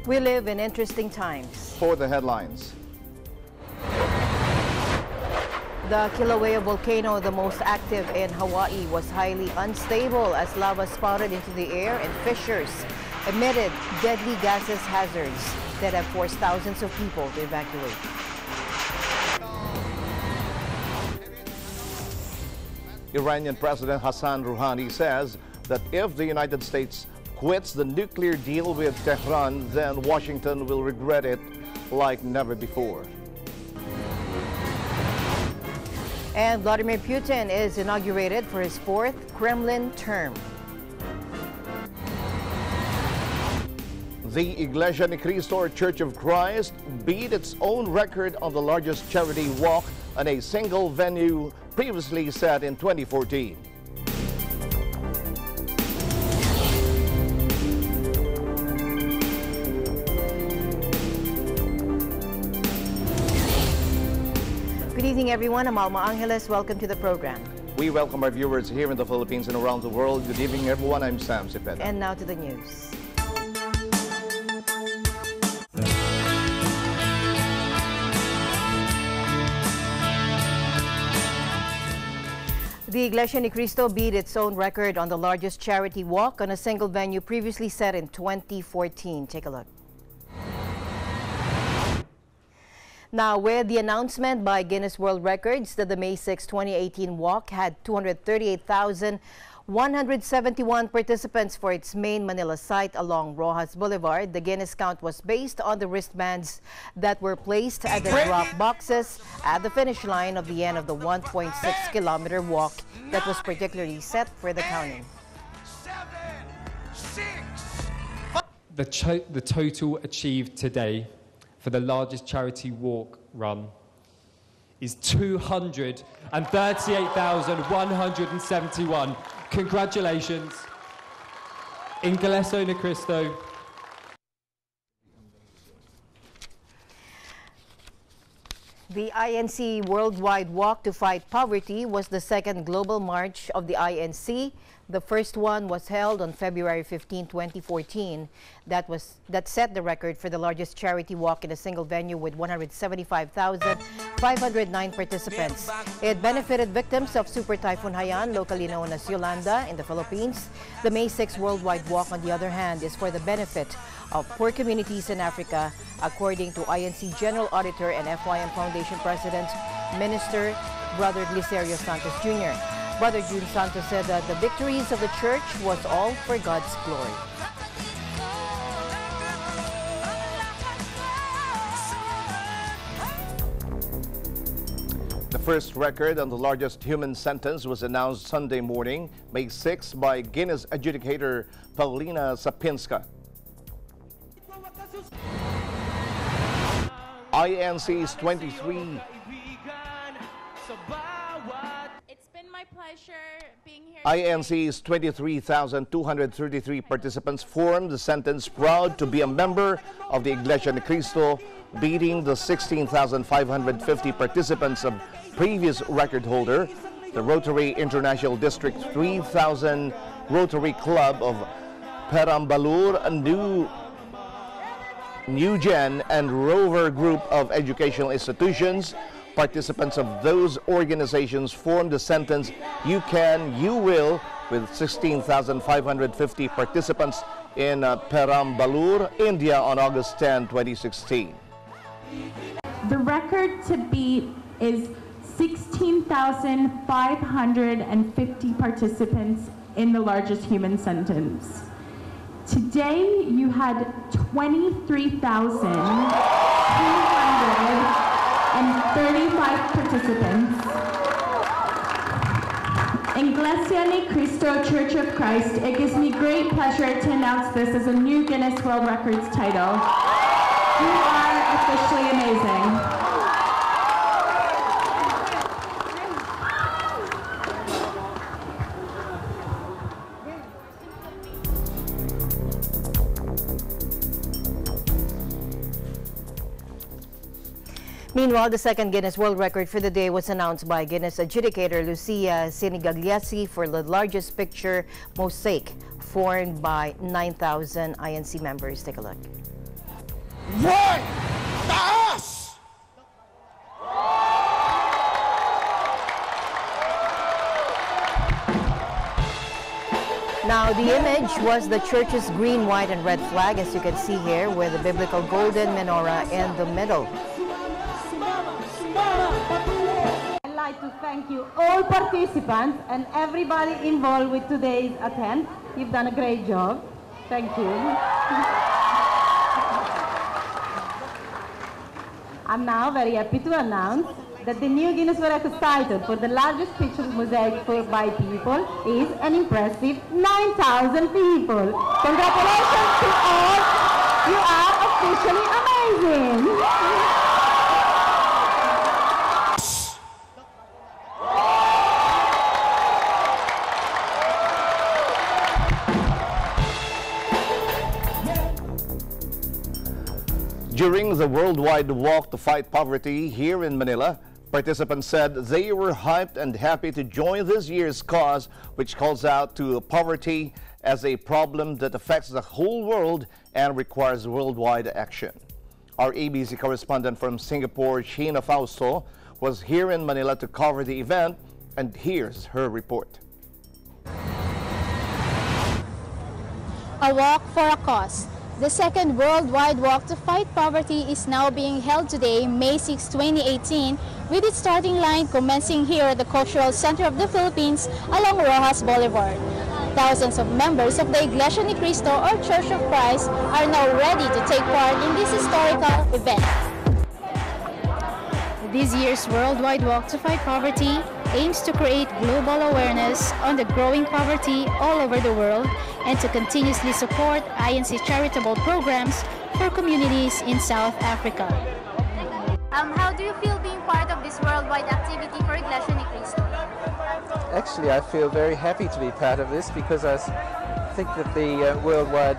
We live in interesting times. For the headlines. The Kilauea volcano, the most active in Hawaii, was highly unstable as lava spouted into the air and fissures emitted deadly gases hazards that have forced thousands of people to evacuate. Iranian President Hassan Rouhani says that if the United States quits the nuclear deal with Tehran, then Washington will regret it like never before. And Vladimir Putin is inaugurated for his fourth Kremlin term. The Iglesia Ni Cristo Church of Christ beat its own record on the largest charity walk on a single venue previously set in 2014. Good evening, everyone. I'm Alma Angeles. Welcome to the program. We welcome our viewers here in the Philippines and around the world. Good evening, everyone. I'm Sam Cepeda. And now to the news. The Iglesia Ni Cristo beat its own record on the largest charity walk on a single venue previously set in 2014. Take a look. Now, with the announcement by Guinness World Records that the May 6, 2018 walk had 238,171 participants for its main Manila site along Rojas Boulevard, the Guinness count was based on the wristbands that were placed at the drop boxes at the finish line of the end of the 1.6-kilometer walk that was particularly set for the counting. The total achieved today for the largest charity walk run is 238,171. Congratulations, Iglesia Ni Cristo. The INC Worldwide Walk to Fight Poverty was the second global march of the INC. The first one was held on February 15, 2014. That set the record for the largest charity walk in a single venue with 175,509 participants. It benefited victims of Super Typhoon Haiyan, locally known as Yolanda, in the Philippines. The May 6 Worldwide Walk, on the other hand, is for the benefit of poor communities in Africa, according to INC General Auditor and FYM Foundation President, Minister Brother Glicerio Santos Jr. Brother June Santos said that the victories of the church was all for God's glory. The first record on the largest human sentence was announced Sunday morning, May 6, by Guinness adjudicator Paulina Sapinska. INC's 23. It's been my pleasure being here. INC's 23,233 participants formed the sentence, proud to be a member of the Iglesia Ni Cristo, beating the 16,550 participants of previous record holder, the Rotary International District 3000 Rotary Club of Perambalur, New Gen and Rover Group of Educational Institutions. Participants of those organizations formed the sentence, You Can, You Will, with 16,550 participants in Perambalur, India on August 10, 2016. The record to beat is 16,550 participants in the largest human sentence. Today, you had 23,235 participants. Iglesia Ni Cristo Church of Christ, it gives me great pleasure to announce this as a new Guinness World Records title. You are officially amazing. Meanwhile, the second Guinness World Record for the day was announced by Guinness adjudicator Lucia Sinigagliasi for the largest picture mosaic formed by 9,000 INC members. Take a look. One! Taas! Now, the image was the church's green, white, and red flag, as you can see here, with the biblical golden menorah in the middle. I'd like to thank you, all participants, and everybody involved with today's attempt. You've done a great job. Thank you. I'm now very happy to announce that the new Guinness World Records title for the largest picture mosaic by people is an impressive 9,000 people. Congratulations to all. You are officially amazing. During the worldwide walk to fight poverty here in Manila, participants said they were hyped and happy to join this year's cause, which calls out to poverty as a problem that affects the whole world and requires worldwide action. Our ABC correspondent from Singapore, Sheena Fausto, was here in Manila to cover the event, and here's her report. A walk for a cause. The second worldwide walk to fight poverty is now being held today, May 6, 2018, with its starting line commencing here at the Cultural Center of the Philippines along Rojas Boulevard. Thousands of members of the Iglesia ni Cristo or Church of Christ are now ready to take part in this historical event. This year's worldwide walk to fight poverty aims to create global awareness on the growing poverty all over the world and to continuously support INC charitable programs for communities in South Africa. How do you feel being part of this worldwide activity for Iglesia ni Cristo? Actually, I feel very happy to be part of this because I think that the worldwide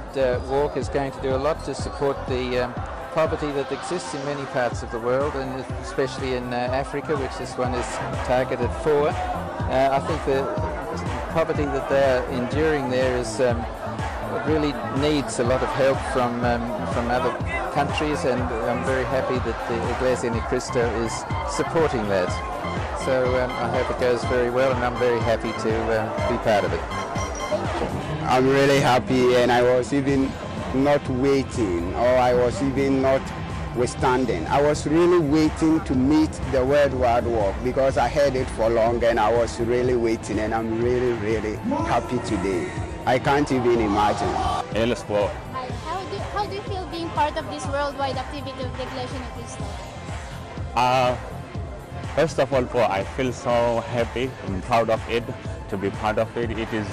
walk is going to do a lot to support the poverty that exists in many parts of the world, and especially in Africa, which this one is targeted for. I think the poverty that they're enduring there is really needs a lot of help from other countries, and I'm very happy that the Iglesia ni Cristo is supporting that. So I hope it goes very well, and I'm very happy to be part of it. I'm really happy, and I was even not waiting, or I was even not withstanding. I was really waiting to meet the worldwide walk because I had it for long and I was really waiting, and I'm really, really happy today. I can't even imagine. How do you feel being part of this worldwide activity of the Iglesia ni Cristo? First of all, I feel so happy and proud of it, to be part of it. It is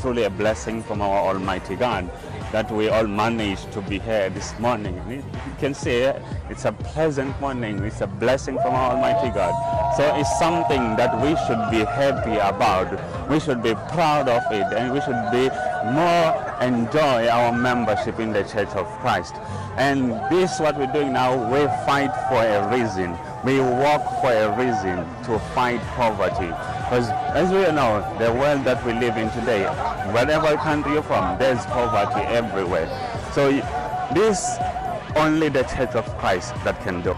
truly a blessing from our Almighty God that we all managed to be here this morning. You can say it's a pleasant morning. It's a blessing from our Almighty God. So it's something that we should be happy about. We should be proud of it, and we should be more enjoy our membership in the Church of Christ. And this what we're doing now, we fight for a reason. We walk for a reason to fight poverty. Because as we know, the world that we live in today, whatever country you're from, there's poverty everywhere. So this only the Church of Christ that can do.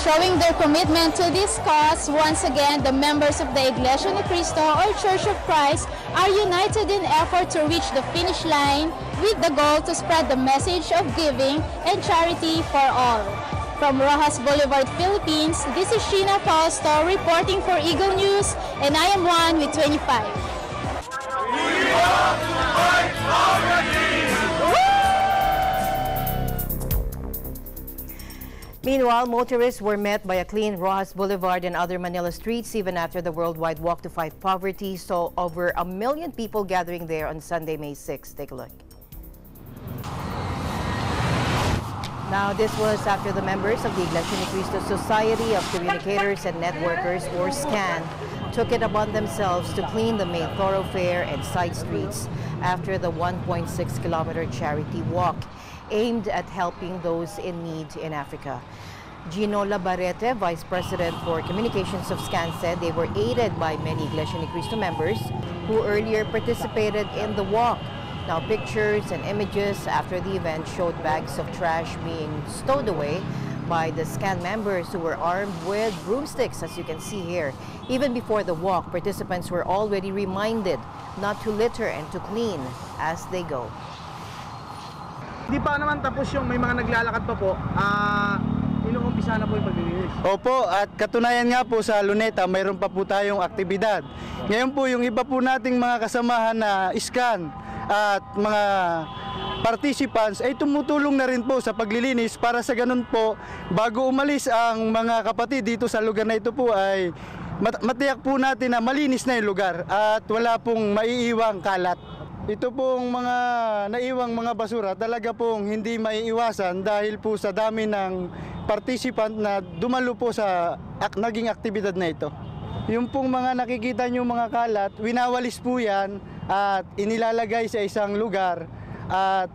Showing their commitment to this cause, once again, the members of the Iglesia ni Cristo or Church of Christ are united in effort to reach the finish line with the goal to spread the message of giving and charity for all. From Rojas Boulevard, Philippines, this is Sheena Fausto reporting for Eagle News, and I am one with 25. Meanwhile, motorists were met by a clean Rojas Boulevard and other Manila streets even after the worldwide walk to fight poverty saw over 1 million people gathering there on Sunday, May 6. Take a look. Now, this was after the members of the Iglesia ni Cristo Society of Communicators and Networkers, or SCAN, took it upon themselves to clean the main thoroughfare and side streets after the 1.6-kilometer charity walk aimed at helping those in need in Africa. Gino Labarete, Vice President for Communications of SCAN, said they were aided by many Iglesia Ni Cristo members who earlier participated in the walk. Now, pictures and images after the event showed bags of trash being stowed away by the SCAN members who were armed with broomsticks, as you can see here. Even before the walk, participants were already reminded not to litter and to clean as they go. Di pa naman tapos yung may mga naglalakad pa po, inuumpisa na po yung paglilinis. Opo, at katunayan nga po sa Luneta, mayroon pa po tayong aktibidad. Ngayon po, yung iba po nating mga kasamahan na SCAN at mga participants ay tumutulong na rin po sa paglilinis para sa ganun po, bago umalis ang mga kapatid dito sa lugar na ito po ay matiyak po natin na malinis na yung lugar at wala pong maiiwang kalat. Ito pong mga naiwang mga basura talaga pong hindi maiiwasan dahil po sa dami ng participant na dumalo po sa naging aktibidad na ito. Yung pong mga nakikita nyo mga kalat, winawalis po yan at inilalagay sa isang lugar at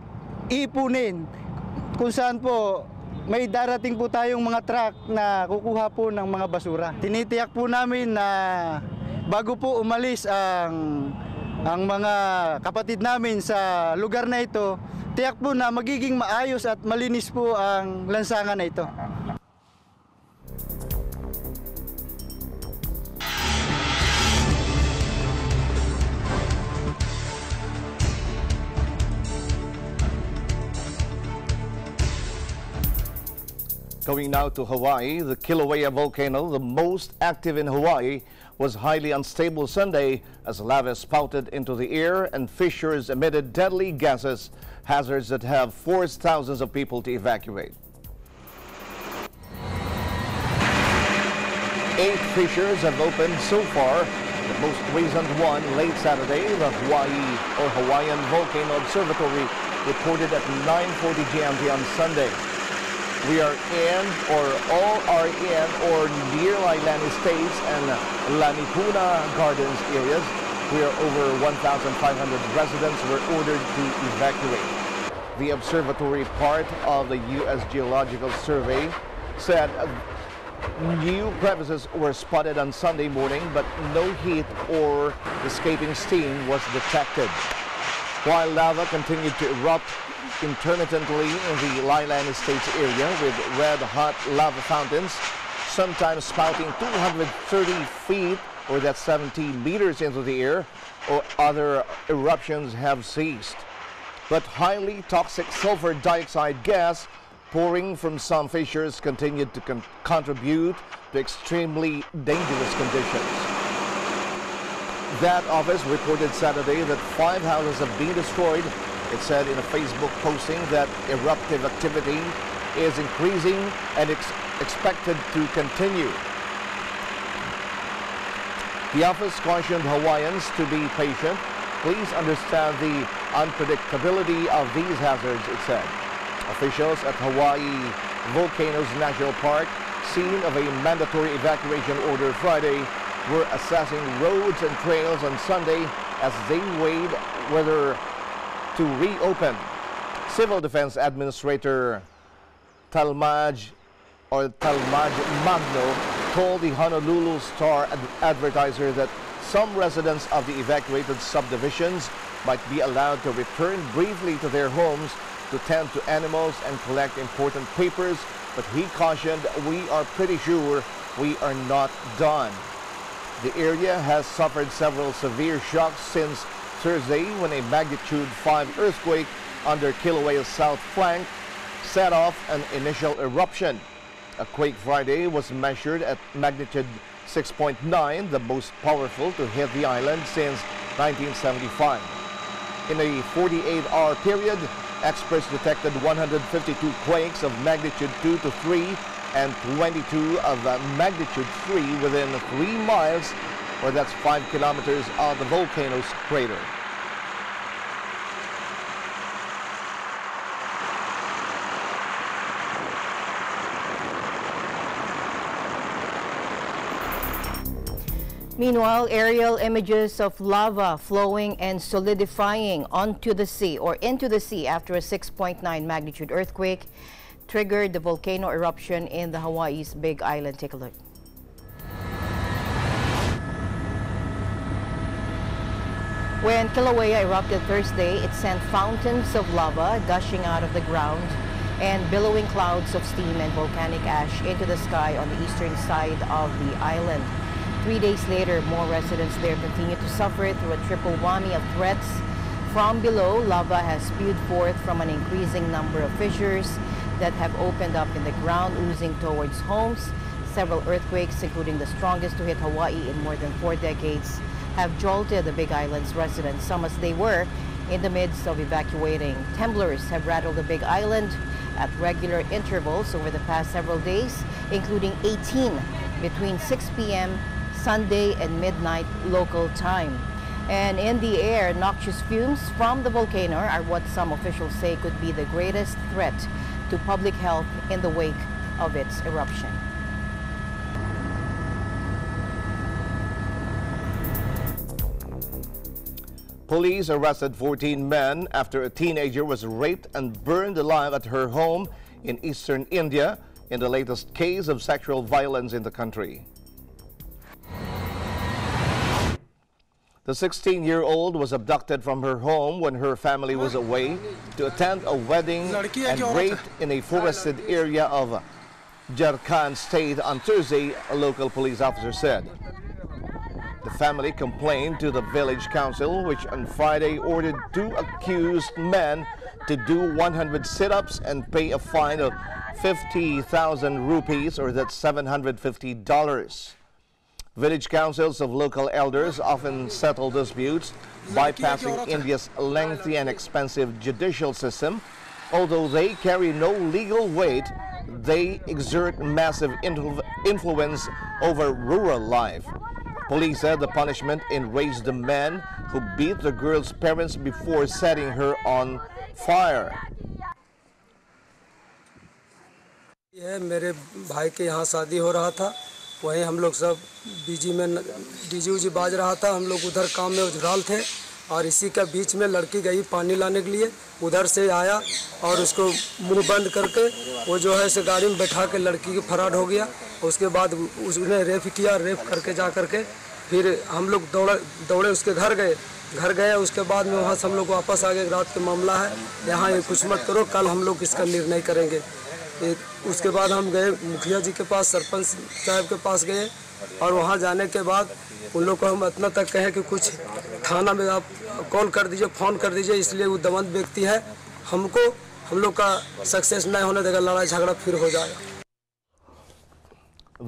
iipunin kung saan po may darating po tayong mga truck na kukuha po ng mga basura. Tinitiyak po namin na bago po umalis ang mga kapatid namin sa lugar na ito, tiyak po na magiging maayos at malinis po ang lansangan na ito. Going now to Hawaii, the Kilauea volcano, the most active in Hawaii, was highly unstable Sunday as lava spouted into the air and fissures emitted deadly gases, hazards that have forced thousands of people to evacuate. 8 fissures have opened so far. The most recent one late Saturday, the Hawaiian Volcano Observatory reported at 9:40 GMT on Sunday. We are in, or all are in, or near Lailani Estates and Lanipuna Gardens areas, where over 1,500 residents were ordered to evacuate. The observatory, part of the U.S. Geological Survey, said new crevices were spotted on Sunday morning, but no heat or escaping steam was detected. While lava continued to erupt intermittently in the Lailani Estates area with red-hot lava fountains, sometimes spouting 230 feet, or that's 70 meters into the air, or other eruptions have ceased. But highly toxic sulfur dioxide gas pouring from some fissures continued to contribute to extremely dangerous conditions. That office reported Saturday that 5 houses have been destroyed. It said in a Facebook posting that eruptive activity is increasing and expected to continue. The office cautioned Hawaiians to be patient. Please understand the unpredictability of these hazards, it said. Officials at Hawaii Volcanoes National Park, scene of a mandatory evacuation order Friday, were assessing roads and trails on Sunday as they weighed whether to reopen. Civil Defense Administrator Talmadge Magno told the Honolulu Star Advertiser that some residents of the evacuated subdivisions might be allowed to return briefly to their homes to tend to animals and collect important papers, but he cautioned, "We are pretty sure we are not done." The area has suffered several severe shocks since Thursday when a magnitude 5 earthquake under Kilauea's south flank set off an initial eruption. A quake Friday was measured at magnitude 6.9, the most powerful to hit the island since 1975. In a 48-hour period, experts detected 152 quakes of magnitude 2 to 3 and 22 of magnitude 3 within 3 miles, or that's 5 kilometers, of the volcano's crater. Meanwhile, aerial images of lava flowing and solidifying onto the sea or into the sea after a 6.9 magnitude earthquake triggered the volcano eruption in the Hawaii's Big Island. Take a look. When Kilauea erupted Thursday, it sent fountains of lava gushing out of the ground and billowing clouds of steam and volcanic ash into the sky on the eastern side of the island. 3 days later, more residents there continue to suffer through a triple whammy of threats. From below, lava has spewed forth from an increasing number of fissures that have opened up in the ground, oozing towards homes. Several earthquakes, including the strongest to hit Hawaii in more than 4 decades, have jolted the Big Island's residents, some as they were in the midst of evacuating. Tremblers have rattled the Big Island at regular intervals over the past several days, including 18 between 6 p.m. Sunday and midnight local time. And in the air, noxious fumes from the volcano are what some officials say could be the greatest threat to public health in the wake of its eruption. Police arrested 14 men after a teenager was raped and burned alive at her home in eastern India in the latest case of sexual violence in the country. The 16-year-old was abducted from her home when her family was away to attend a wedding and raped in a forested area of Jharkhand state on Tuesday, a local police officer said. The family complained to the village council, which on Friday ordered 2 accused men to do 100 sit-ups and pay a fine of 50,000 rupees, or that's $750. Village councils of local elders often settle disputes bypassing India's lengthy and expensive judicial system. Although they carry no legal weight, they exert massive influence over rural life. Police said the punishment enraged the men who beat the girl's parents before setting her on fire. ये मेरे भाई के यहाँ शादी हो रहा था, वहीं हम लोग सब डीजे बाज रहा था, हम लोग उधर काम में उजराल थे और इसी का बीच में लड़की गई पानी लाने के लिए, उधर से आया और उसको मुंह बंद करके वो जो है से गाड़ी में बैठा के लड़की को फरार हो गया। उसके बाद उसने रेप किया, रेप करके जा करके फिर हम लोग दौड़े उसके घर गए। उसके बाद में वहाँ से हम लोग वापस आ गए। रात का मामला है, यहाँ ये कुछ मत करो, कल हम लोग इसका निर्णय करेंगे। उसके बाद हम गए मुखिया जी के पास, सरपंच साहब के पास गए और वहाँ जाने के बाद उन लोग को हम इतना तक कहे कि कुछ थाना में आप कॉल कर दीजिए, फ़ोन कर दीजिए, इसलिए वो दमन व्यक्ति है, हम लोग का सक्सेस नहीं होने देगा, लड़ाई झगड़ा फिर हो जाएगा।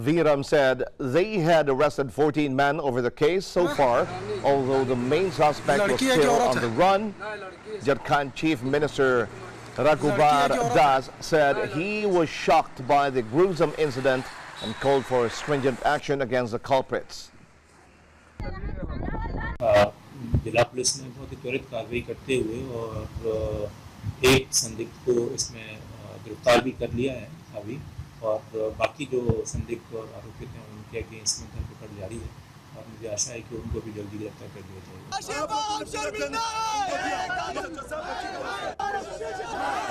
Viram said they had arrested 14 men over the case so far, although the main suspect was still on the run. Jharkhand Chief Minister Raghubar Das said he was shocked by the gruesome incident and called for stringent action against the culprits. जिला police ने बहुत ही त्वरित कार्रवाई करते हुए और एक संदिग्ध को इसमें गिरफ्तार भी कर लिया है अभी, और बाकी जो संदिग्ध और आरोपित हैं उनके अगेंस्ट में धरपकड़ जारी है और मुझे आशा है कि उनको भी जल्दी गिरफ्तार कर दिया जाएगा।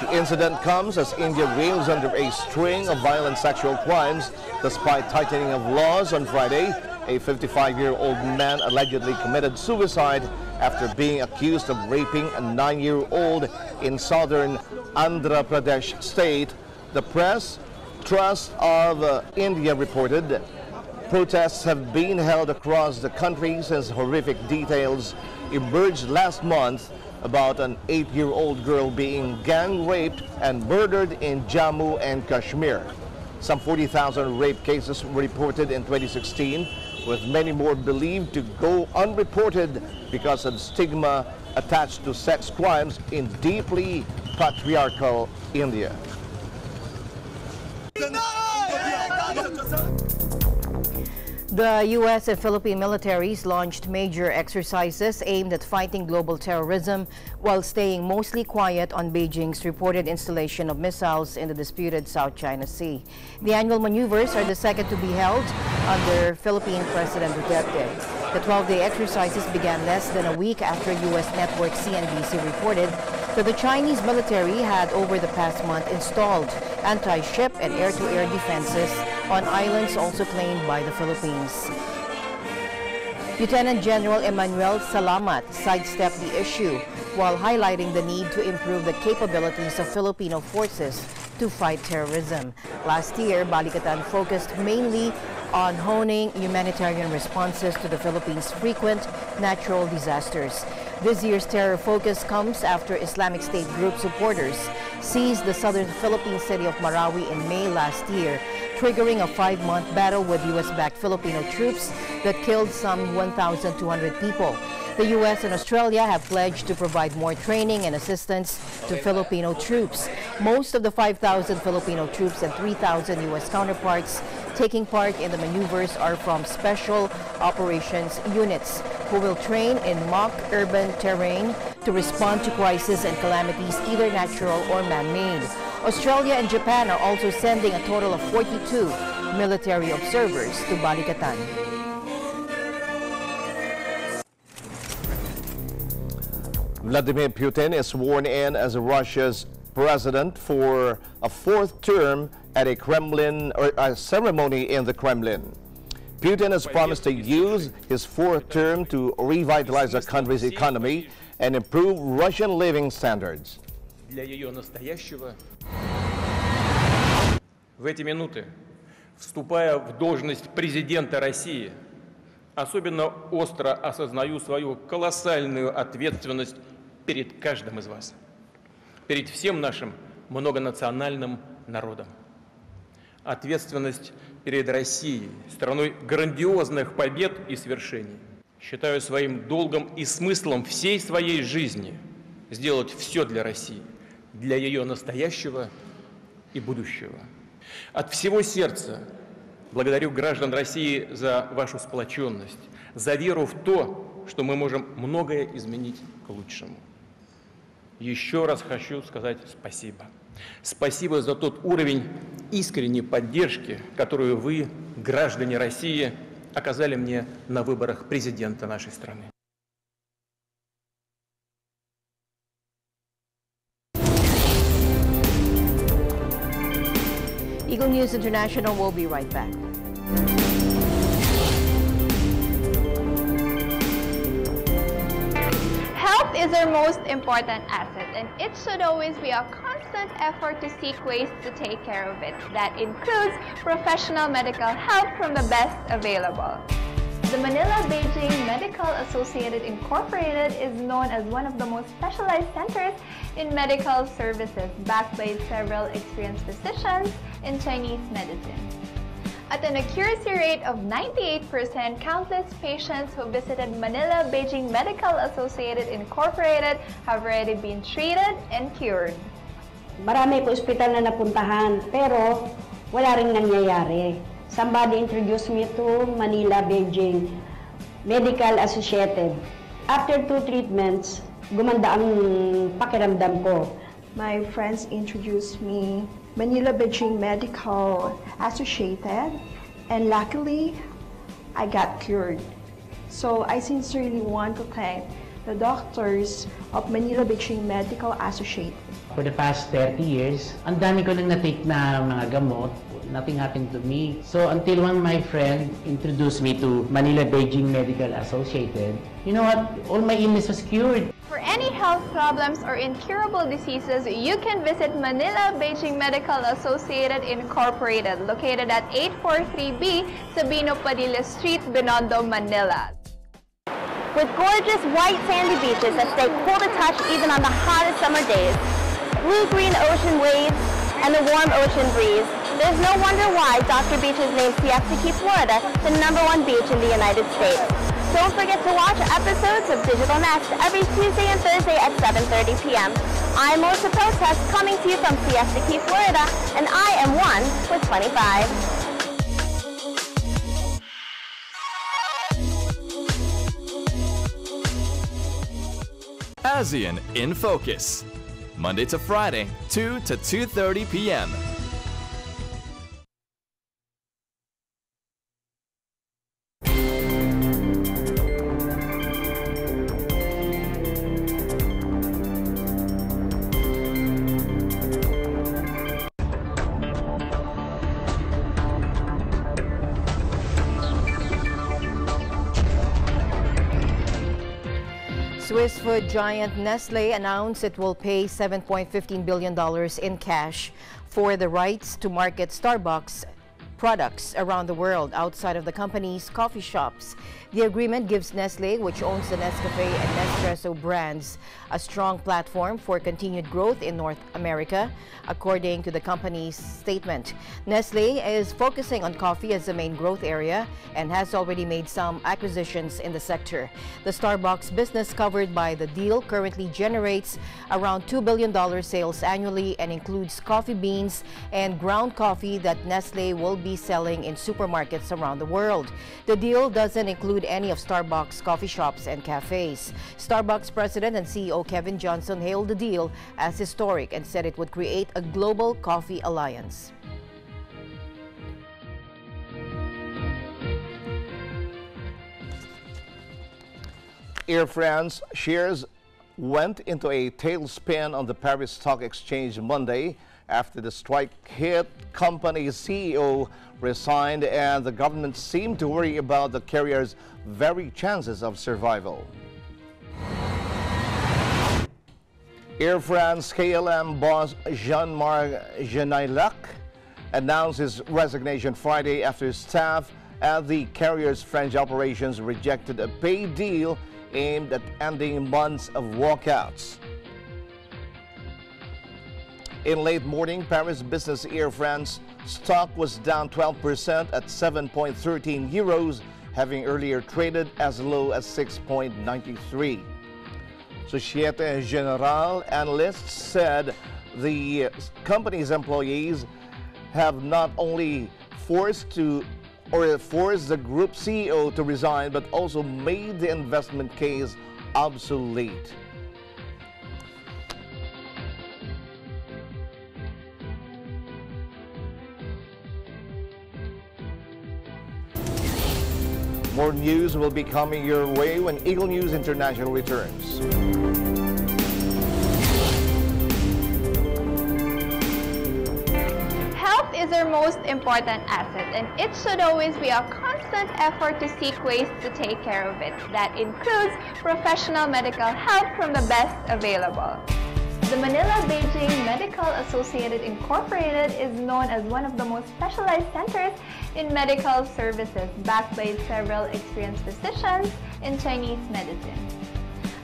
The incident comes as India reels under a string of violent sexual crimes despite tightening of laws. On Friday, a 55-year-old man allegedly committed suicide after being accused of raping a 9-year-old in southern Andhra Pradesh state. The Press Trust of India reported protests have been held across the country since horrific details emerged last month about an 8-year-old girl being gang raped and murdered in Jammu and Kashmir. Some 40,000 rape cases were reported in 2016, with many more believed to go unreported because of stigma attached to sex crimes in deeply patriarchal India. The U.S. and Philippine militaries launched major exercises aimed at fighting global terrorism while staying mostly quiet on Beijing's reported installation of missiles in the disputed South China Sea. The annual maneuvers are the second to be held under Philippine President Duterte. The 12-day exercises began less than a week after U.S. network CNBC reported that the Chinese military had over the past month installed anti-ship and air-to-air defenses on islands also claimed by the Philippines. Lieutenant General Emmanuel Salamat sidestepped the issue while highlighting the need to improve the capabilities of Filipino forces to fight terrorism. Last year, Balikatan focused mainly on honing humanitarian responses to the Philippines' frequent natural disasters. This year's terror focus comes after Islamic State group supporters seized the southern Philippine city of Marawi in May last year, triggering a 5-month battle with U.S.-backed Filipino troops that killed some 1,200 people. The U.S. and Australia have pledged to provide more training and assistance to Filipino troops. Most of the 5,000 Filipino troops and 3,000 U.S. counterparts taking part in the maneuvers are from Special Operations Units, who will train in mock urban terrain to respond to crises and calamities, either natural or man-made. Australia and Japan are also sending a total of 42 military observers to Balikatan. Vladimir Putin is sworn in as Russia's president for a 4th term at a ceremony in the Kremlin. Putin has promised to use his 4th term to revitalize the country's economy and improve Russian living standards. В эти минуты, вступая в должность президента России, особенно остро осознаю свою колоссальную ответственность перед каждым из вас, перед всем нашим многонациональным народом. Ответственность перед Россией, страной грандиозных побед и свершений. Считаю своим долгом и смыслом всей своей жизни сделать все для России, для ее настоящего и будущего. От всего сердца благодарю граждан России за вашу сплоченность, за веру в то, что мы можем многое изменить к лучшему. Еще раз хочу сказать спасибо. Спасибо за тот уровень искренней поддержки, которую вы, граждане России, оказали мне на выборах президента нашей страны. Eagle News International will be right back. Health is our most important asset, and it should always be a constant effort to seek ways to take care of it. That includes professional medical help from the best available. The Manila-Beijing Medical Associated Incorporated is known as one of the most specialized centers in medical services, backed by several experienced physicians in Chinese medicine. At an accuracy rate of 98%, countless patients who visited Manila-Beijing Medical Associated Incorporated have already been treated and cured. Marami po ospital na napuntahan, pero wala ring nangyayari. Somebody introduced me to Manila-Beijing Medical Associated. After 2 treatments, gumanda ang pakiramdam ko. My friends introduced me Manila-Beijing Medical Associated, and luckily, I got cured. So I sincerely want to thank the doctors of Manila-Beijing Medical Associated. For the past 30 years, ang dami ko nang na-take na mga gamot. Nothing happened to me. So until one my friend introduced me to Manila-Beijing Medical Associated, you know what? All my illness was cured. For any health problems or incurable diseases, you can visit Manila-Beijing Medical Associated Incorporated, located at 843B Sabino Padilla Street, Binondo, Manila. With gorgeous white sandy beaches that stay cool to touch even on the hottest summer days, blue-green ocean waves, and the warm ocean breeze, there's no wonder why Dr. Beach has named Siesta Key, Florida, the #1 beach in the United States. Don't forget to watch episodes of Digital Next every Tuesday and Thursday at 7:30 p.m. I'm Melissa Protest, coming to you from Siesta Key, Florida, and I am one with 25. ASEAN in Focus, Monday to Friday, 2 to 2:30 p.m. Swiss food giant Nestlé announced it will pay $7.15 billion in cash for the rights to market Starbucks products around the world outside of the company's coffee shops. The agreement gives Nestlé, which owns the Nescafe and Nespresso brands, a strong platform for continued growth in North America, according to the company's statement. Nestlé is focusing on coffee as the main growth area and has already made some acquisitions in the sector. The Starbucks business covered by the deal currently generates around $2 billion sales annually and includes coffee beans and ground coffee that Nestlé will be selling in supermarkets around the world. The deal doesn't include any of Starbucks coffee shops and cafes. Starbucks President and CEO Kevin Johnson hailed the deal as historic and said it would create a global coffee alliance. Air France shares went into a tailspin on the Paris Stock Exchange Monday after the strike hit. Company's CEO resigned and the government seemed to worry about the carrier's very chances of survival. Air France KLM boss Jean-Marc Janaillac announced his resignation Friday after staff at the carrier's French operations rejected a pay deal aimed at ending months of walkouts. In late morning, Paris business Air France stock was down 12% at 7.13 euros, having earlier traded as low as 6.93. Societe Generale analysts said the company's employees have not only forced the group CEO to resign, but also made the investment case obsolete. More news will be coming your way when Eagle News International returns. Health is our most important asset, and it should always be a constant effort to seek ways to take care of it. That includes professional medical help from the best available. The Manila-Beijing Medical Associated Incorporated is known as one of the most specialized centers in medical services, backed by several experienced physicians in Chinese medicine.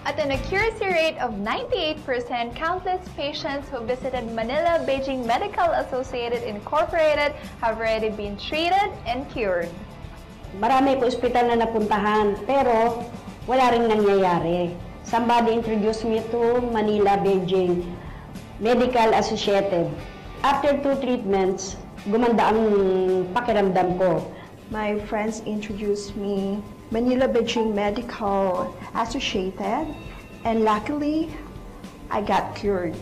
At an accuracy rate of 98%, countless patients who visited Manila-Beijing Medical Associated Incorporated have already been treated and cured. Marami po ospital na napuntahan, pero wala ring nangyayari. Somebody introduced me to Manila-Beijing Medical Associated. After 2 treatments, gumanda ang pakiramdam ko. My friends introduced me Manila-Beijing Medical Associated, and luckily, I got cured.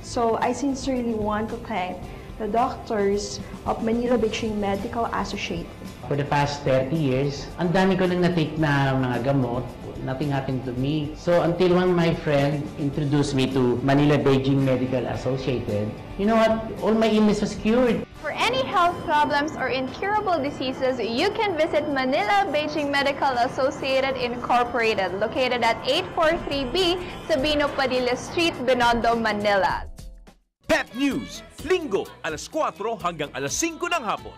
So I sincerely want to thank the doctors of Manila-Beijing Medical Associated. For the past 30 years, ang dami ko nang na-take na mga gamot. Nothing happened to me. So until one my friend introduced me to Manila-Beijing Medical Associated, you know what? All my illness was cured. For any health problems or incurable diseases, you can visit Manila-Beijing Medical Associated Incorporated, located at 843B Sabino Padilla Street, Binondo, Manila. Pep News, Linggo, alas 4 hanggang alas 5 ng hapon.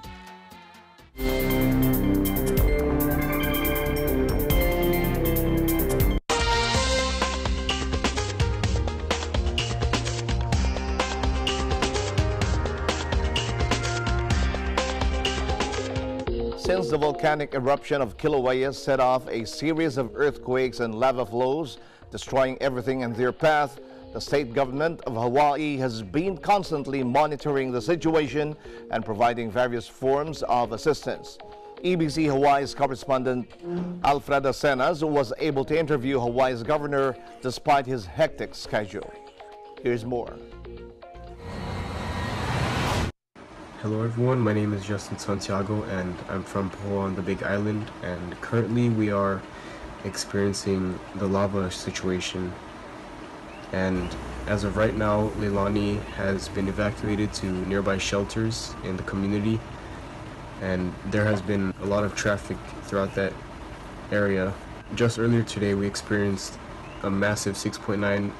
Since the volcanic eruption of Kilauea set off a series of earthquakes and lava flows, destroying everything in their path, the state government of Hawaii has been constantly monitoring the situation and providing various forms of assistance. EBC Hawaii's correspondent Alfreda Senas was able to interview Hawaii's governor despite his hectic schedule. Here's more. Hello everyone, my name is Justin Santiago and I'm from Poho on the Big Island, and currently we are experiencing the lava situation, and as of right now Leilani has been evacuated to nearby shelters in the community, and there has been a lot of traffic throughout that area. Just earlier today we experienced a massive 6.9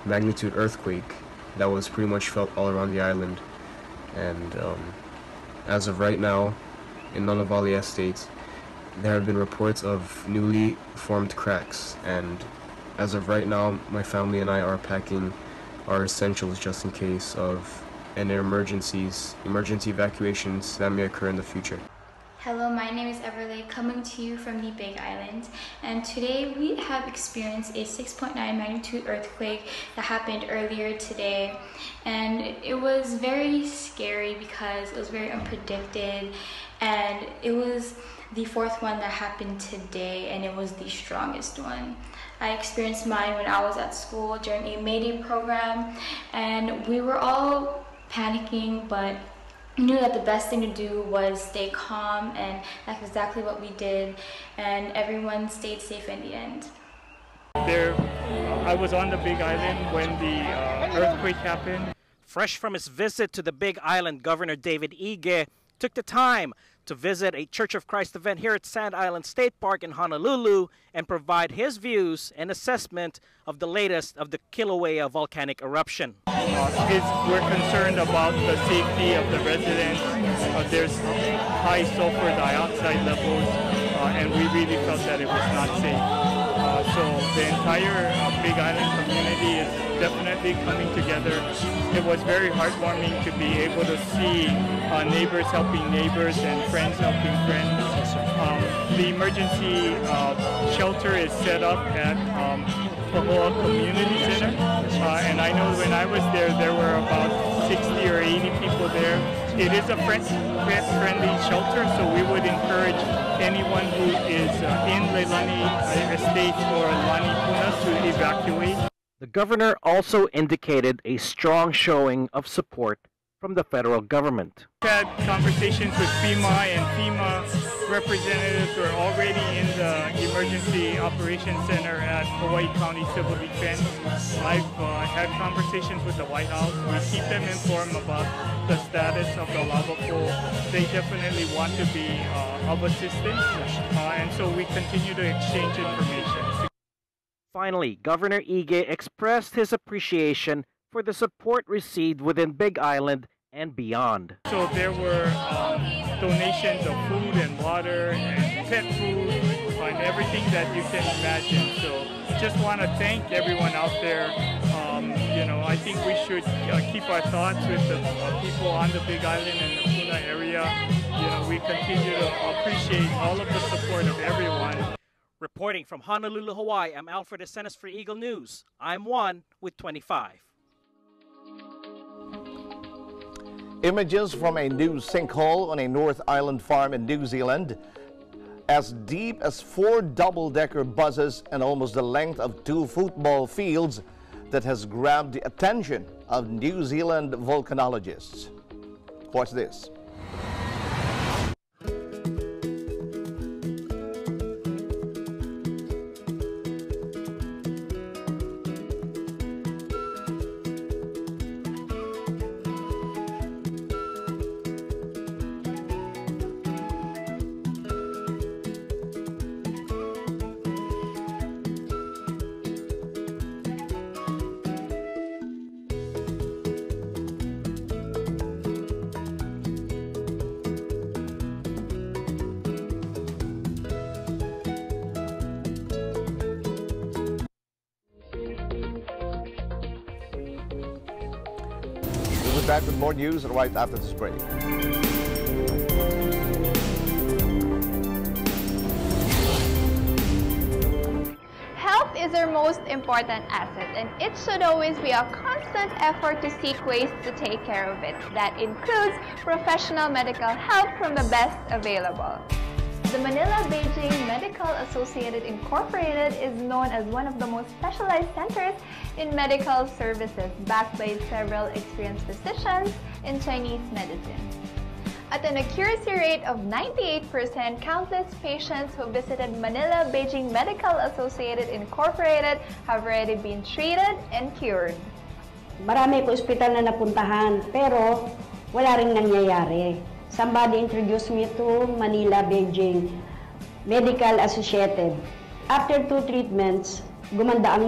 magnitude earthquake that was pretty much felt all around the island. And as of right now, in Nonavali Estates, there have been reports of newly formed cracks, and as of right now, my family and I are packing our essentials just in case of any emergency evacuations that may occur in the future. Hello, my name is Everleigh, coming to you from the Big Island, and today we have experienced a 6.9 magnitude earthquake that happened earlier today, and it was very scary because it was very unpredicted, and it was the fourth one that happened today, and it was the strongest one. I experienced mine when I was at school during a Mayday program, and we were all panicking, but we knew that the best thing to do was stay calm, and that's exactly what we did, and everyone stayed safe in the end. I was on the Big Island when the earthquake happened. Fresh from his visit to the Big Island, Governor David Ige took the time to visit a Church of Christ event here at Sand Island State Park in Honolulu and provide his views and assessment of the latest of the Kilauea volcanic eruption. We're concerned about the safety of the residents. There's high sulfur dioxide levels, and we really felt that it was not safe. So the entire Big Island community is definitely coming together. It was very heartwarming to be able to see neighbors helping neighbors and friends helping friends. The emergency shelter is set up at Pahoa Community Center, and I know when I was there, there were about 60 or 80 people there. It is a friendly shelter, so we would encourage anyone who is in Leilani Estates or Lani Puna to evacuate. The governor also indicated a strong showing of support from the federal government. We had conversations with FEMA, and FEMA representatives were already in the Emergency Operations Center at Hawaii County Civil Defense. I've had conversations with the White House. We keep them informed about the status of the lava pool. They definitely want to be of assistance, and so we continue to exchange information. Finally, Governor Ige expressed his appreciation for the support received within Big Island and beyond. So there were donations of food and water and pet food and everything that you can imagine. So just want to thank everyone out there. You know, I think we should keep our thoughts with the people on the Big Island and the Puna area. You know, we continue to appreciate all of the support of everyone. Reporting from Honolulu, Hawaii, I'm Alfred Asenas for Eagle News. I'm one with 25. Images from a new sinkhole on a North Island farm in New Zealand, as deep as 4 double-decker buses and almost the length of 2 football fields, that has grabbed the attention of New Zealand volcanologists. Watch this. We'll be back with more news right after this break. Health is our most important asset, and it should always be a constant effort to seek ways to take care of it. That includes professional medical help from the best available. The Manila-Beijing Medical Associated Incorporated is known as one of the most specialized centers in medical services, backed by several experienced physicians in Chinese medicine. At an accuracy rate of 98%, countless patients who visited Manila-Beijing Medical Associated Incorporated have already been treated and cured. Marami po ospital na napuntahan, pero wala ring nangyayari. Somebody introduced me to Manila-Beijing Medical Associated. After 2 treatments, gumanda ang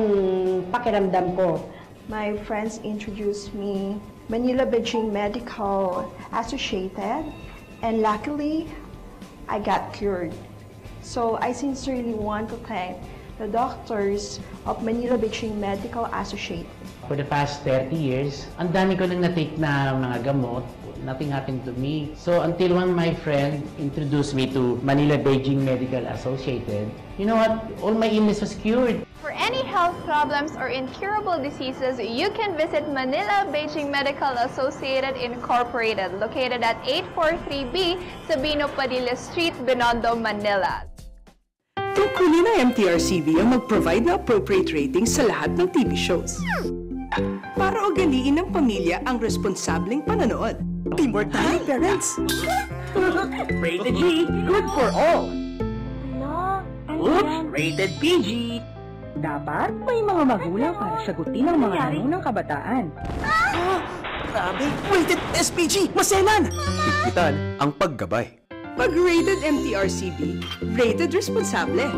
pakiramdam ko. My friends introduced me Manila Beijing Medical Associated, and luckily I got cured. So I sincerely want to thank the doctors of Manila Beijing Medical Associated. For the past 30 years, ang dami ko nang na-take na mga gamot. Nothing happened to me. So until one my friend introduced me to Manila Beijing Medical Associated, you know what? All my illness was cured. For any health problems or incurable diseases, you can visit Manila Beijing Medical Associated Incorporated, located at 843B Sabino Padilla Street, Binondo, Manila. Tungkulin ng MTRCB ang mag-provide na appropriate ratings sa lahat ng TV shows. Para ugaliin ng pamilya ang responsableng panonood. Teamwork tayo, parents! Rated G, good for all. Oops, rated PG. Dapat may mga magulang para sagutin ang mga tanong ng kabataan. Grabe, rated SPG, maselan! Higpitan ang paggabay. Pag rated MTRCB, rated responsable.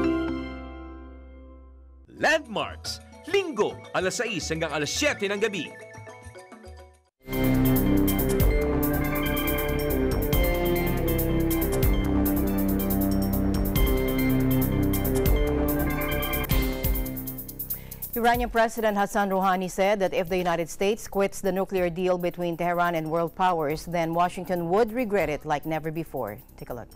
Landmarks, Linggo, alas 6 hanggang alas 7 ng gabi. Iranian President Hassan Rouhani said that if the United States quits the nuclear deal between Tehran and world powers, then Washington would regret it like never before. Take a look.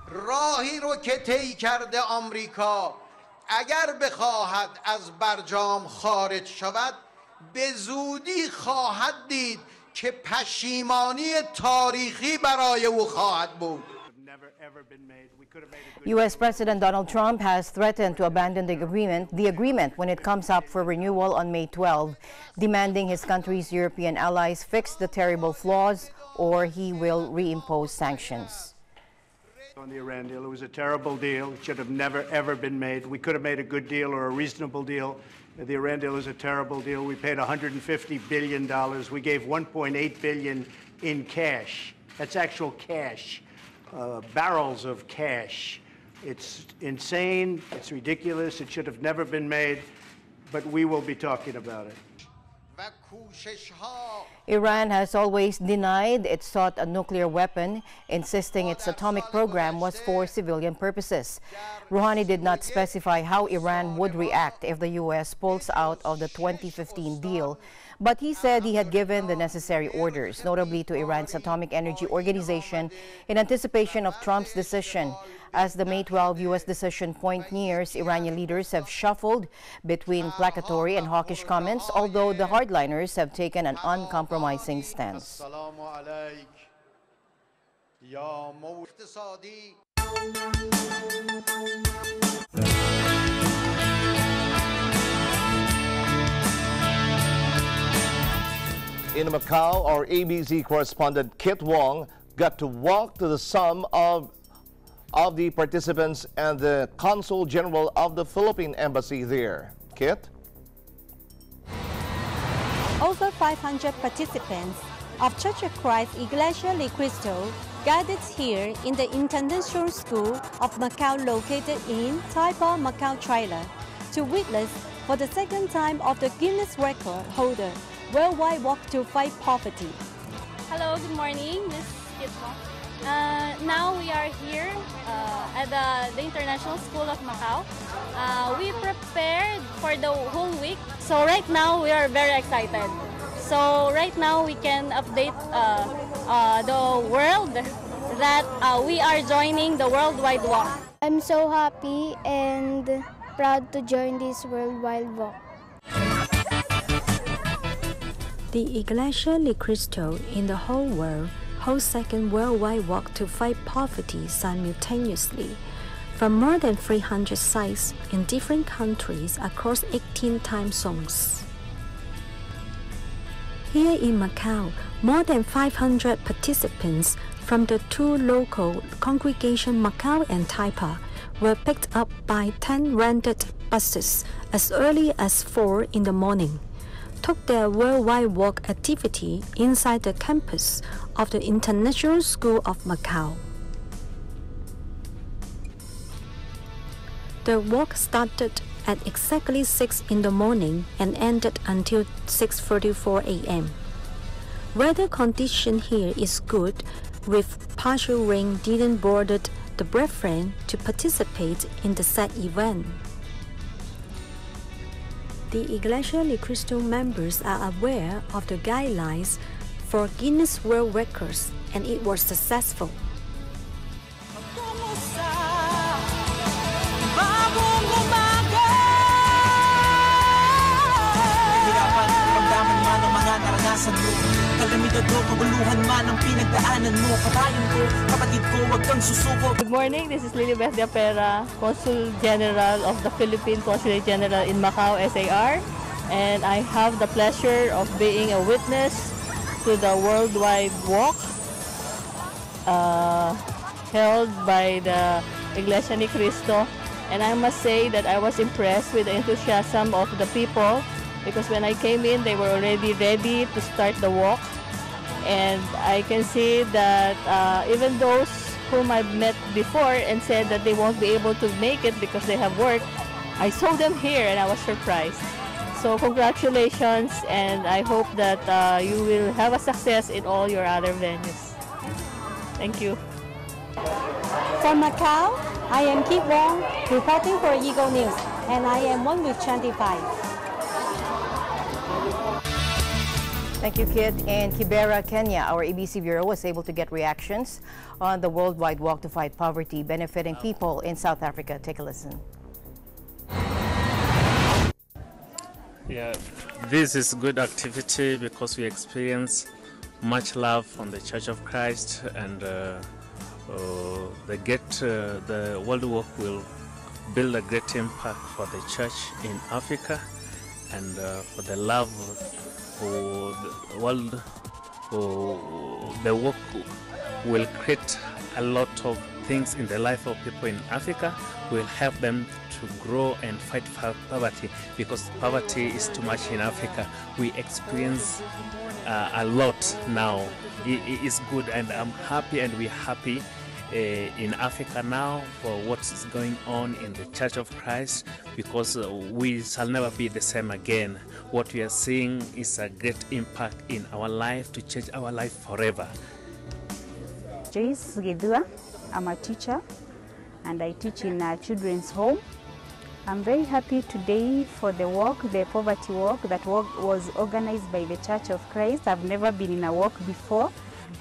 راهی رو که طی کرده آمریکا اگر بخواهد از برجام خارج شود به زودی خواهد دید که پشیمانی تاریخی برای او خواهد بود. U.S. President Donald Trump has threatened to abandon the agreement when it comes up for renewal on May 12, demanding his country's European allies fix the terrible flaws or he will reimpose sanctions. On the Iran deal, it was a terrible deal. It should have never, ever been made. We could have made a good deal or a reasonable deal. The Iran deal is a terrible deal. We paid $150 billion. We gave $1.8 billion in cash. That's actual cash. Barrels of cash. It's insane, it's ridiculous, it should have never been made, but we will be talking about it. Iran has always denied it sought a nuclear weapon, insisting its atomic program was for civilian purposes. Rouhani did not specify how Iran would react if the U.S. pulls out of the 2015 deal, but he said he had given the necessary orders, notably to Iran's Atomic Energy Organization, in anticipation of Trump's decision. As the May 12 U.S. decision point nears, Iranian leaders have shuffled between placatory and hawkish comments, although the hardliners have taken an uncompromising stance. In Macau, our ABC correspondent Kit Wong got to walk to the sum of the participants and the Consul General of the Philippine Embassy there. Kit? Over 500 participants of Church of Christ Iglesia Ni Cristo gathered here in the International School of Macau located in Taipa, Macau trailer to witness for the second time of the Guinness record holder worldwide walk to fight poverty. Hello, good morning. This is Kit Wong. Now we are here at the International School of Macau. We prepared for the whole week. So right now we are very excited. So right now we can update the world that we are joining the Worldwide Walk. I'm so happy and proud to join this Worldwide Walk. The Iglesia Ni Cristo in the whole world holds second worldwide walk to fight poverty simultaneously from more than 300 sites in different countries across 18 time zones. Here in Macau, more than 500 participants from the two local congregations Macau and Taipa were picked up by 10 rented buses as early as 4 in the morning, took their worldwide walk activity inside the campus of the International School of Macau. The walk started at exactly 6 in the morning and ended until 6:44 a.m. Weather condition here is good, with partial rain didn't bother the brethren to participate in the said event. The Iglesia de Cristo members are aware of the guidelines for Guinness World Records, and it was successful. Good morning, this is Lilibeth de Apera, Consul General of the Philippine Consulate General in Macau, SAR, and I have the pleasure of being a witness to the worldwide walk held by the Iglesia ni Cristo, and I must say that I was impressed with the enthusiasm of the people, because when I came in they were already ready to start the walk, and I can see that even those whom I've met before and said that they won't be able to make it because they have work, I saw them here and I was surprised. So congratulations, and I hope that you will have a success in all your other venues. Thank you. From Macau, I am Kit Wong, reporting for Eagle News, and I am 1 with 25. Thank you, Kit. In Kibera, Kenya, our ABC Bureau was able to get reactions on the worldwide walk to fight poverty, benefiting people in South Africa. Take a listen. Yeah, this is good activity because we experience much love from the Church of Christ, and the World Walk will build a great impact for the church in Africa, and for the love for the world. The work will create a lot of things in the life of people in Africa, will help them to grow and fight poverty, because poverty is too much in Africa. We experience a lot now. It is good, and I'm happy, and we're happy in Africa now for what is going on in the Church of Christ, because we shall never be the same again. What we are seeing is a great impact in our life, to change our life forever. Joyce Gedua, I'm a teacher and I teach in a children's home. I'm very happy today for the walk, the poverty walk that was organized by the Church of Christ. I've never been in a walk before,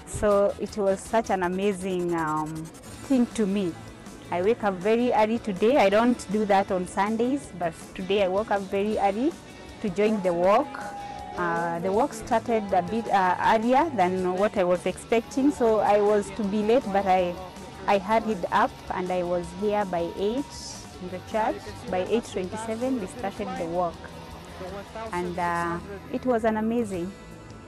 so it was such an amazing thing to me. I wake up very early today. I don't do that on Sundays, but today I woke up very early to join the walk. The walk started a bit earlier than what I was expecting, so I was to be late, but I hurried up and I was here by 8 in the church. By 8:27 we started the walk, and it was an amazing.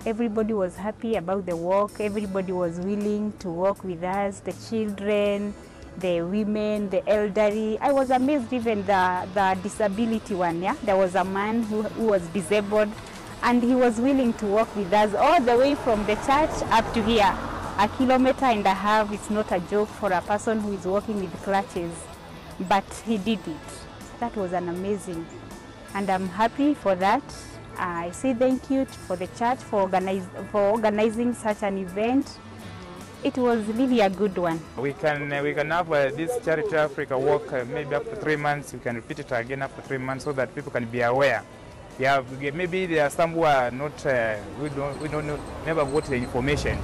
Everybody was happy about the walk. Everybody was willing to walk with us, the children, the women, the elderly. I was amazed, even the disability one. Yeah, there was a man who was disabled, and he was willing to walk with us all the way from the church up to here. 1.5 kilometers. It's not a joke for a person who is walking with crutches, but he did it. That was an amazing, and I'm happy for that. I say thank you for the church for organizing such an event. It was really a good one. We can have this Charity Africa walk maybe after 3 months. We can repeat it again after 3 months, so that people can be aware. Yeah, maybe there are some who are not, we don't know, never got the information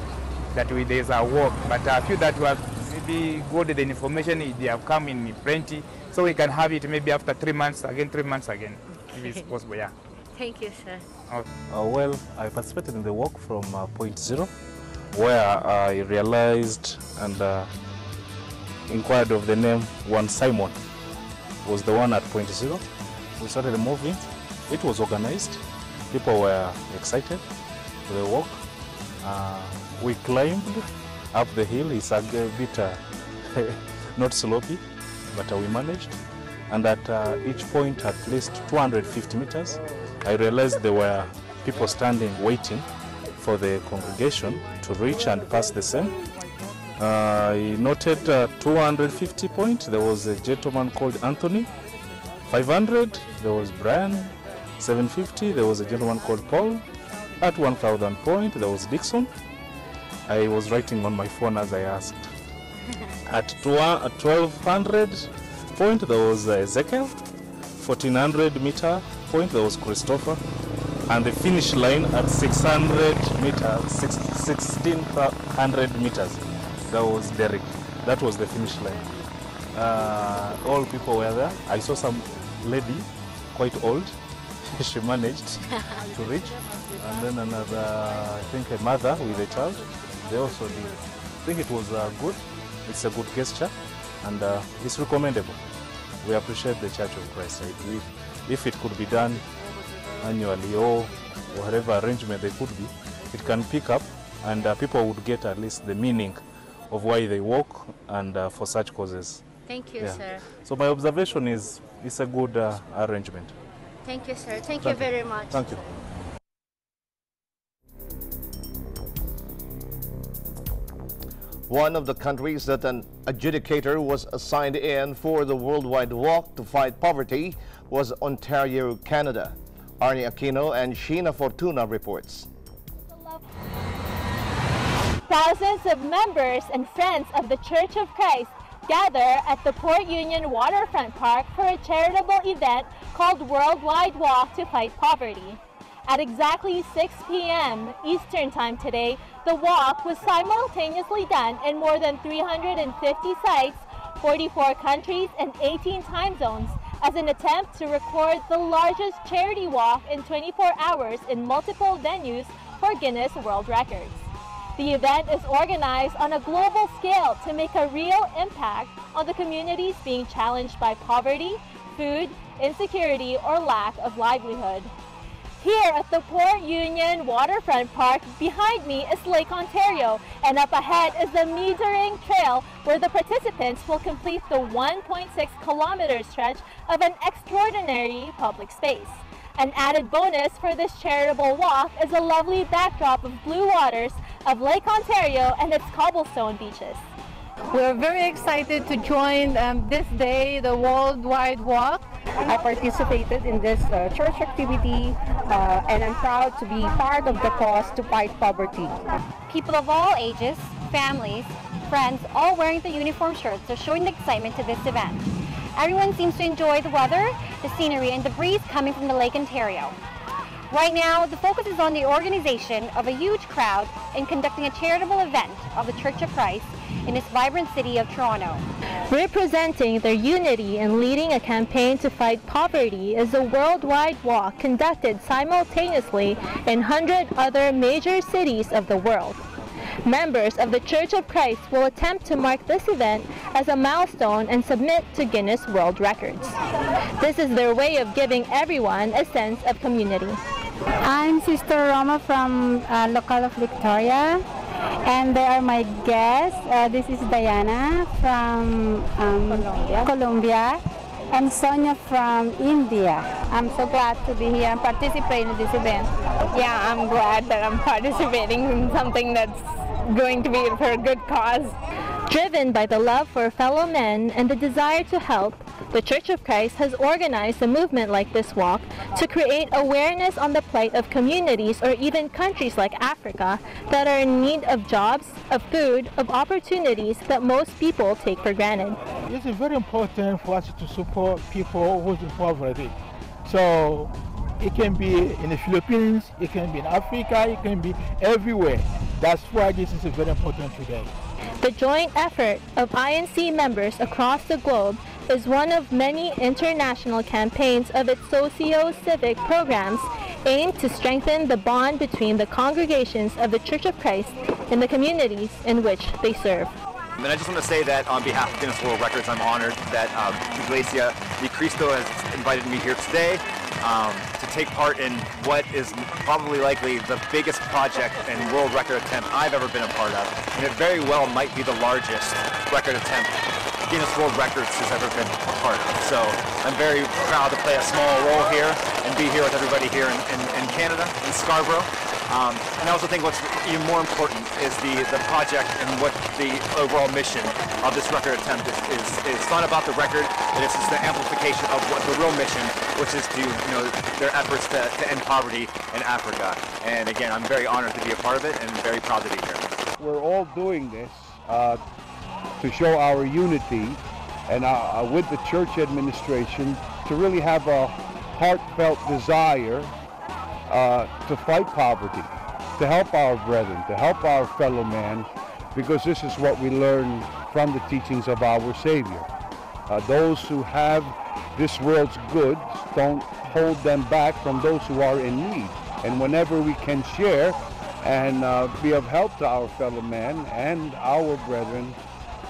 that there is a walk, but a few that have maybe got the information, they have come in plenty, so we can have it maybe after 3 months again, 3 months again, if it's possible. Yeah. Thank you, sir. Well, I participated in the walk from point zero, where I realized and inquired of the name one Simon was the one at point zero. We started moving. It was organized. People were excited for the walk. We climbed up the hill. It's a bit not slopey, but we managed. And at each point, at least 250 meters, I realized there were people standing waiting for the congregation to reach and pass the same. I noted 250 point. There was a gentleman called Anthony 500, there was Brian. 750, there was a gentleman called Paul. At 1,000 point, there was Dixon. I was writing on my phone as I asked. At 1,200 point, there was Ezekiel. 1,400 meter point, there was Christopher. And the finish line at 600 meters, 1,600 meters, that was Derek. That was the finish line. All people were there. I saw some lady, quite old. She managed to reach. And then another, I think a mother with a child, they also did. I think it was good. It's a good gesture, and it's recommendable. We appreciate the Church of Christ. If it could be done annually or whatever arrangement they could be, it can pick up, and people would get at least the meaning of why they walk and for such causes. Thank you, sir. So my observation is it's a good arrangement. Thank you, sir. Thank you very much. Thank you. One of the countries that an adjudicator was assigned in for the worldwide walk to fight poverty was Ontario, Canada. Arnie Aquino and Sheena Fortuna reports. Thousands of members and friends of the Church of Christ gather at the Port Union Waterfront Park for a charitable event called Worldwide Walk to Fight Poverty. At exactly 6 p.m. Eastern Time today, the walk was simultaneously done in more than 350 sites, 44 countries, and 18 time zones as an attempt to record the largest charity walk in 24 hours in multiple venues for Guinness World Records. The event is organized on a global scale to make a real impact on the communities being challenged by poverty, food, insecurity, or lack of livelihood. Here at the Port Union Waterfront Park, behind me is Lake Ontario, and up ahead is the Metering Trail, where the participants will complete the 1.6 kilometer stretch of an extraordinary public space. An added bonus for this charitable walk is a lovely backdrop of blue waters of Lake Ontario and its cobblestone beaches. We're very excited to join this day, the Worldwide Walk. I participated in this church activity and I'm proud to be part of the cause to fight poverty. People of all ages, families, friends, all wearing the uniform shirts are showing the excitement to this event. Everyone seems to enjoy the weather, the scenery, and the breeze coming from the Lake Ontario. Right now, the focus is on the organization of a huge crowd in conducting a charitable event of the Church of Christ in this vibrant city of Toronto. Representing their unity in leading a campaign to fight poverty is a worldwide walk conducted simultaneously in 100 other major cities of the world. Members of the Church of Christ will attempt to mark this event as a milestone and submit to Guinness World Records. This is their way of giving everyone a sense of community. I'm Sister Roma from local of Victoria, and they are my guests. This is Diana from Colombia, and Sonia from India. I'm so glad to be here and participate in this event. Yeah, I'm glad that I'm participating in something that's going to be for a good cause. Driven by the love for fellow men and the desire to help, the Church of Christ has organized a movement like this walk to create awareness on the plight of communities or even countries like Africa that are in need of jobs, of food, of opportunities that most people take for granted. It's very important for us to support people who are in poverty. So it can be in the Philippines, it can be in Africa, it can be everywhere. That's why this is very important today. The joint effort of INC members across the globe is one of many international campaigns of its socio-civic programs aimed to strengthen the bond between the congregations of the Church of Christ and the communities in which they serve. And I just want to say that on behalf of Guinness World Records, I'm honored that Iglesia ni Cristo has invited me here today to take part in what is probably likely the biggest project and world record attempt I've ever been a part of. And it very well might be the largest record attempt Guinness World Records has ever been a part of. So I'm very proud to play a small role here and be here with everybody here in Canada, in Scarborough. And I also think what's even more important is the project and what the overall mission of this record attempt is. It's not about the record, but it's just the amplification of what the real mission, which is to, their efforts to end poverty in Africa. And again, I'm very honored to be a part of it and very proud to be here. We're all doing this to show our unity and with the church administration to really have a heartfelt desire to fight poverty, to help our brethren, to help our fellow man, because this is what we learn from the teachings of our Savior. Those who have this world's goods don't hold them back from those who are in need. And whenever we can share and be of help to our fellow man and our brethren,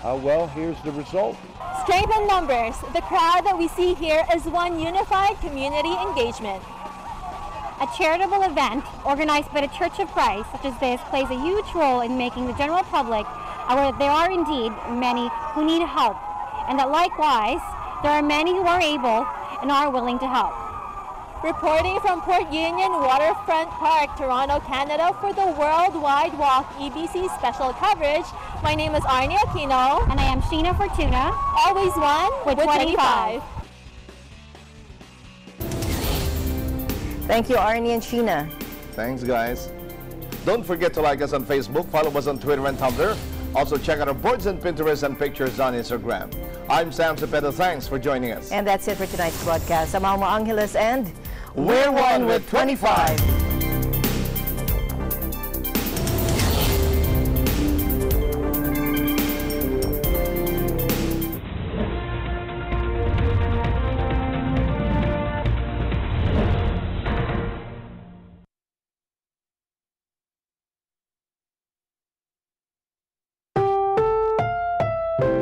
well, here's the result. Strength in numbers, the crowd that we see here is one unified community engagement. A charitable event organized by the Church of Christ, such as this, plays a huge role in making the general public aware that there are indeed many who need help, and that likewise, there are many who are able and are willing to help. Reporting from Port Union Waterfront Park, Toronto, Canada for the Worldwide Walk EBC special coverage, my name is Arnie Aquino. And I am Sheena Fortuna. Always one with 25. Thank you, Arnie and Sheena. Thanks, guys. Don't forget to like us on Facebook, follow us on Twitter and Tumblr. Also, check out our boards and Pinterest and pictures on Instagram. I'm Sam Cepeda. Thanks for joining us. And that's it for tonight's broadcast. I'm Alma Angeles, and we're one with 25.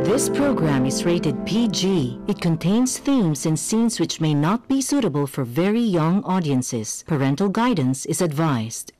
This program is rated PG. It contains themes and scenes which may not be suitable for very young audiences. Parental guidance is advised.